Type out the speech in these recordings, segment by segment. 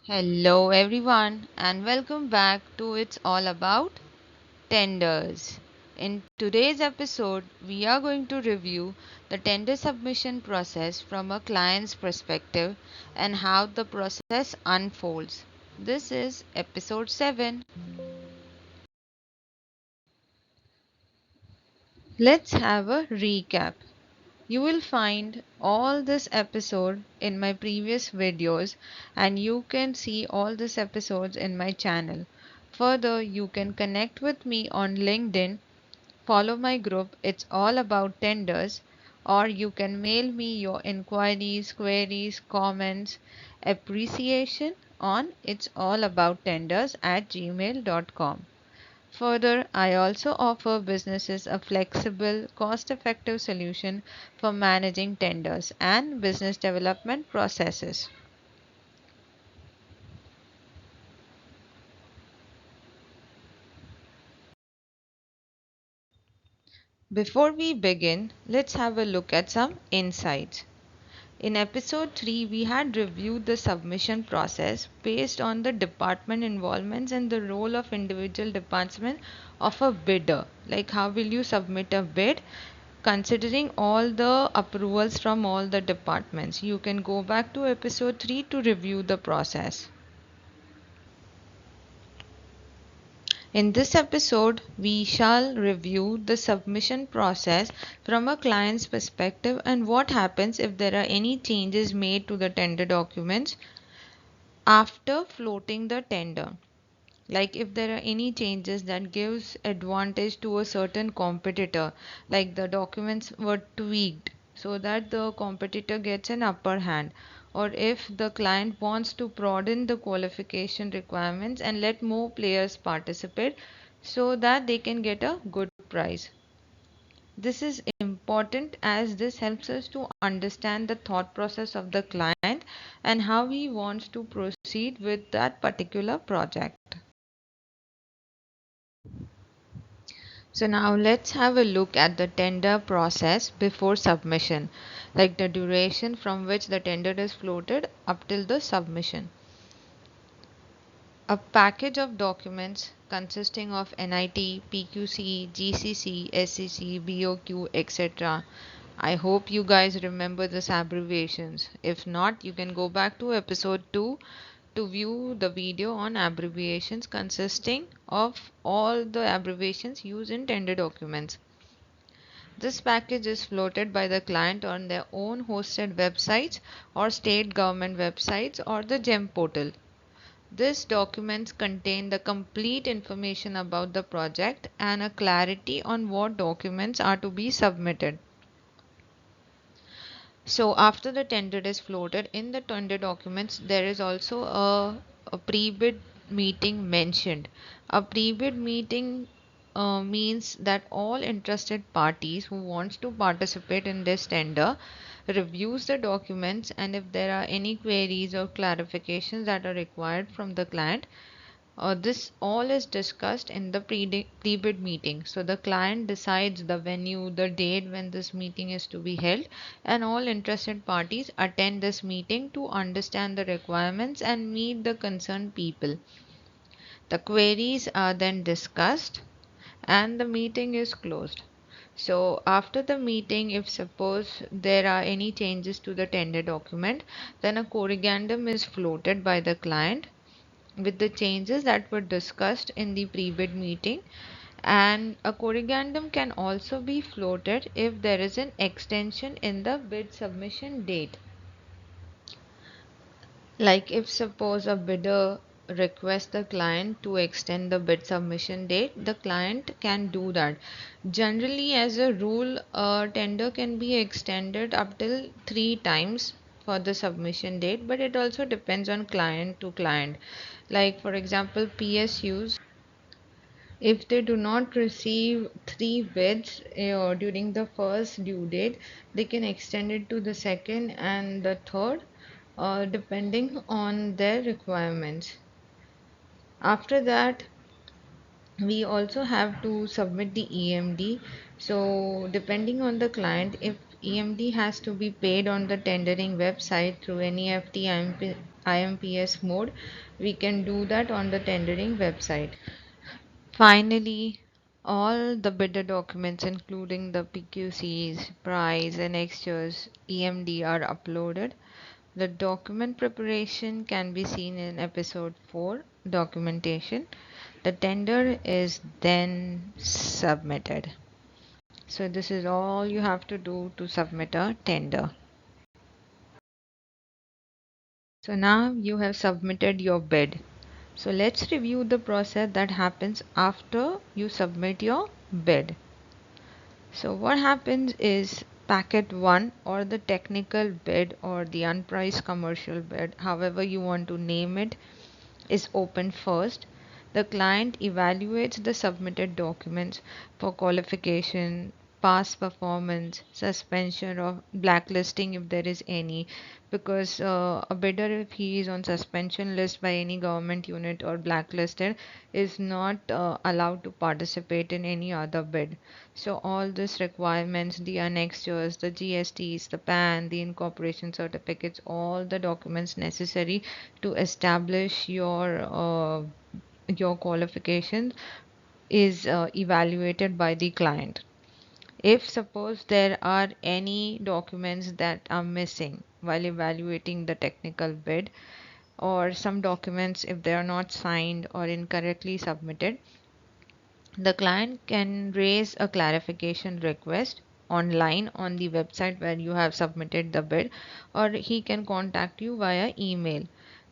Hello, everyone, and welcome back to It's All About Tenders. In today's episode, we are going to review the tender submission process from a client's perspective and how the process unfolds. This is episode 7. Let's have a recap. You will find all this episode in my previous videos and you can see all these episodes in my channel. Further, you can connect with me on LinkedIn, follow my group, it's all about tenders, or you can mail me your inquiries, queries, comments, appreciation on it's all about tenders at gmail.com. Further, I also offer businesses a flexible, cost effective solution for managing tenders and business development processes. Before we begin, let's have a look at some insights. In episode 3, we had reviewed the submission process based on the department involvements and the role of individual department of a bidder. Like, how will you submit a bid? Considering all the approvals from all the departments, you can go back to episode 3 to review the process. In this episode, we shall review the submission process from a client's perspective and what happens if there are any changes made to the tender documents after floating the tender. Like if there are any changes that gives advantage to a certain competitor, like the documents were tweaked so that the competitor gets an upper hand, or if the client wants to broaden the qualification requirements and let more players participate so that they can get a good price. This is important as this helps us to understand the thought process of the client and how he wants to proceed with that particular project. So now let's have a look at the tender process before submission, like the duration from which the tender is floated up till the submission. A package of documents consisting of NIT, PQC, GCC, SCC, BOQ, etc. I hope you guys remember these abbreviations. If not, you can go back to episode 2 to view the video on abbreviations consisting of all the abbreviations used in tender documents. This package is floated by the client on their own hosted websites or state government websites or the GEM portal. These documents contain the complete information about the project and a clarity on what documents are to be submitted. So after the tender is floated in the tender documents, there is also a pre-bid meeting mentioned. A pre-bid meeting means that all interested parties who wants to participate in this tender reviews the documents, and if there are any queries or clarifications that are required from the client, this all is discussed in the pre-bid meeting. So the client decides the venue, the date when this meeting is to be held, and all interested parties attend this meeting to understand the requirements and meet the concerned people. The queries are then discussed and the meeting is closed. So after the meeting, if suppose there are any changes to the tender document, then a corrigendum is floated by the client with the changes that were discussed in the pre-bid meeting, and a corrigendum can also be floated if there is an extension in the bid submission date. Like if suppose a bidder requests the client to extend the bid submission date, the client can do that. Generally, as a rule, a tender can be extended up till 3 times for the submission date, but it also depends on client to client. Like for example, PSUs, if they do not receive 3 bids during the first due date, they can extend it to the second and the third, depending on their requirements. After that, we also have to submit the EMD. So, depending on the client, if EMD has to be paid on the tendering website through NEFT IMPS mode. We can do that on the tendering website. Finally, all the bidder documents, including the PQCs, price, and extras, EMD are uploaded. The document preparation can be seen in episode 4, documentation. The tender is then submitted. So this is all you have to do to submit a tender. So now you have submitted your bid. So let's review the process that happens after you submit your bid. So what happens is packet 1 or the technical bid or the unpriced commercial bid, however you want to name it, is opened first. The client evaluates the submitted documents for qualification, past performance, suspension or blacklisting if there is any, because a bidder, if he is on suspension list by any government unit or blacklisted, is not allowed to participate in any other bid. So all these requirements, the annexures, the GSTs, the PAN, the incorporation certificates, all the documents necessary to establish your qualifications is evaluated by the client. If suppose there are any documents that are missing while evaluating the technical bid, or some documents if they are not signed or incorrectly submitted, the client can raise a clarification request online on the website where you have submitted the bid, or he can contact you via email.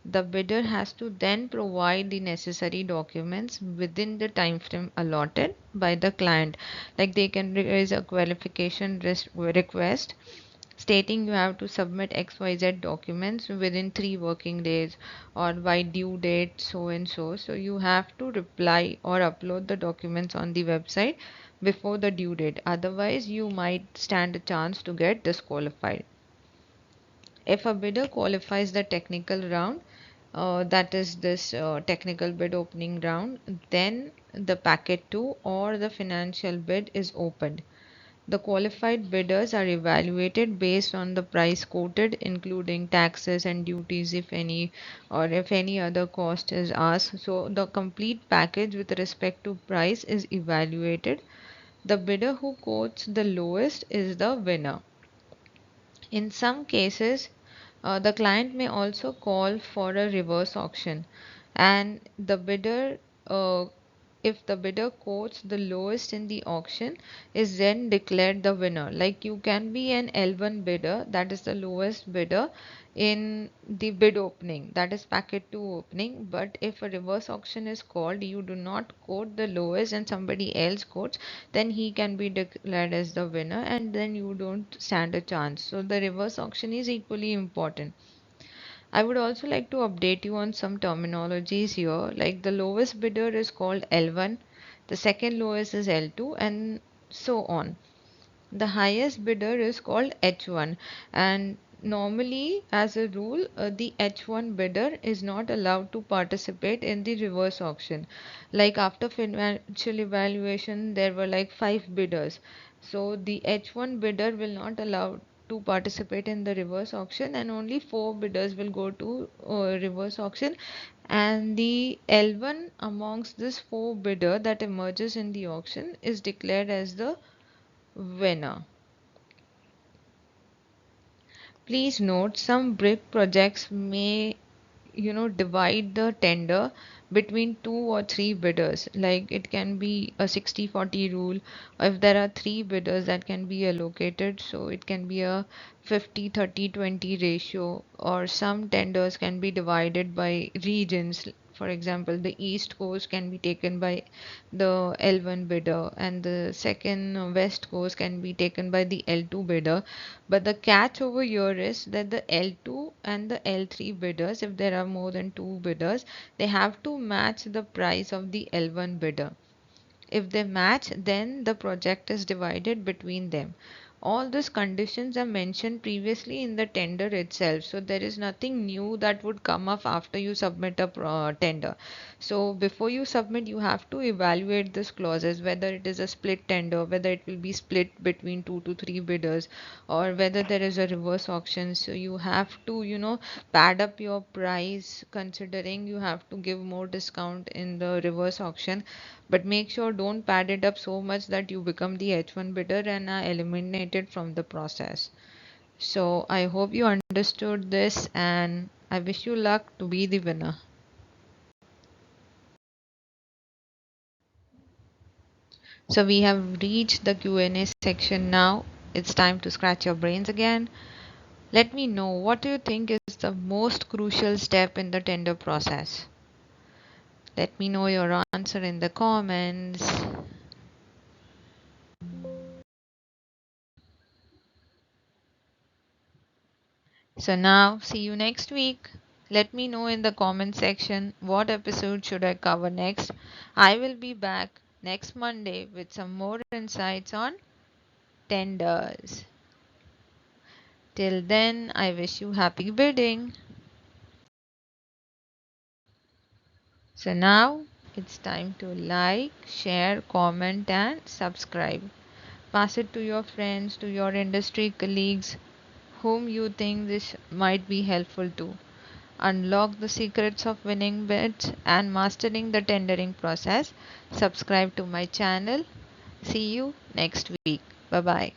The bidder has to then provide the necessary documents within the time frame allotted by the client. Like they can raise a qualification request stating you have to submit XYZ documents within 3 working days or by due date so and so. So you have to reply or upload the documents on the website before the due date. Otherwise, you might stand a chance to get disqualified. If a bidder qualifies the technical round, that is this technical bid opening round, then the packet 2 or the financial bid is opened. The qualified bidders are evaluated based on the price quoted, including taxes and duties, if any, or if any other cost is asked. So, the complete package with respect to price is evaluated. The bidder who quotes the lowest is the winner. In some cases, the client may also call for a reverse auction, and the bidder, uh, if the bidder quotes the lowest in the auction, is then declared the winner. Like you can be an L1 bidder, that is the lowest bidder in the bid opening, that is packet 2 opening. But if a reverse auction is called, you do not quote the lowest and somebody else quotes, then he can be declared as the winner and then you don't stand a chance. So the reverse auction is equally important. I would also like to update you on some terminologies here. Like the lowest bidder is called L1, the second lowest is L2, and so on. The highest bidder is called H1, and normally, as a rule, the H1 bidder is not allowed to participate in the reverse auction. Like after financial evaluation, there were like 5 bidders. So the H1 bidder will not allow to participate in the reverse auction, and only 4 bidders will go to reverse auction, and the L1 amongst this 4 bidder that emerges in the auction is declared as the winner. Please note some brick projects may divide the tender between 2 or 3 bidders. Like it can be a 60-40 rule. If there are 3 bidders that can be allocated, so it can be a 50-30-20 ratio, or some tenders can be divided by regions. For example, the East Coast can be taken by the L1 bidder, and the second West Coast can be taken by the L2 bidder. But the catch over here is that the L2 and the L3 bidders, if there are more than 2 bidders, they have to match the price of the L1 bidder. If they match, then the project is divided between them. All these conditions are mentioned previously in the tender itself, so there is nothing new that would come up after you submit a tender. So before you submit, you have to evaluate these clauses, whether it is a split tender, whether it will be split between 2 to 3 bidders, or whether there is a reverse auction. So you have to, pad up your price, considering you have to give more discount in the reverse auction, but make sure don't pad it up so much that you become the H1 bidder and are eliminated from the process. So I hope you understood this, and I wish you luck to be the winner. So we have reached the Q&A section now. It's time to scratch your brains again. Let me know, what do you think is the most crucial step in the tender process? Let me know your answer in the comments. So now, see you next week. Let me know in the comment section what episode should I cover next. I will be back next Monday with some more insights on tenders. Till then, I wish you happy bidding. So now it's time to like, share, comment, and subscribe. Pass it to your friends, to your industry colleagues, whom you think this might be helpful to. Unlock the secrets of winning bids and mastering the tendering process. Subscribe to my channel. See you next week. Bye bye.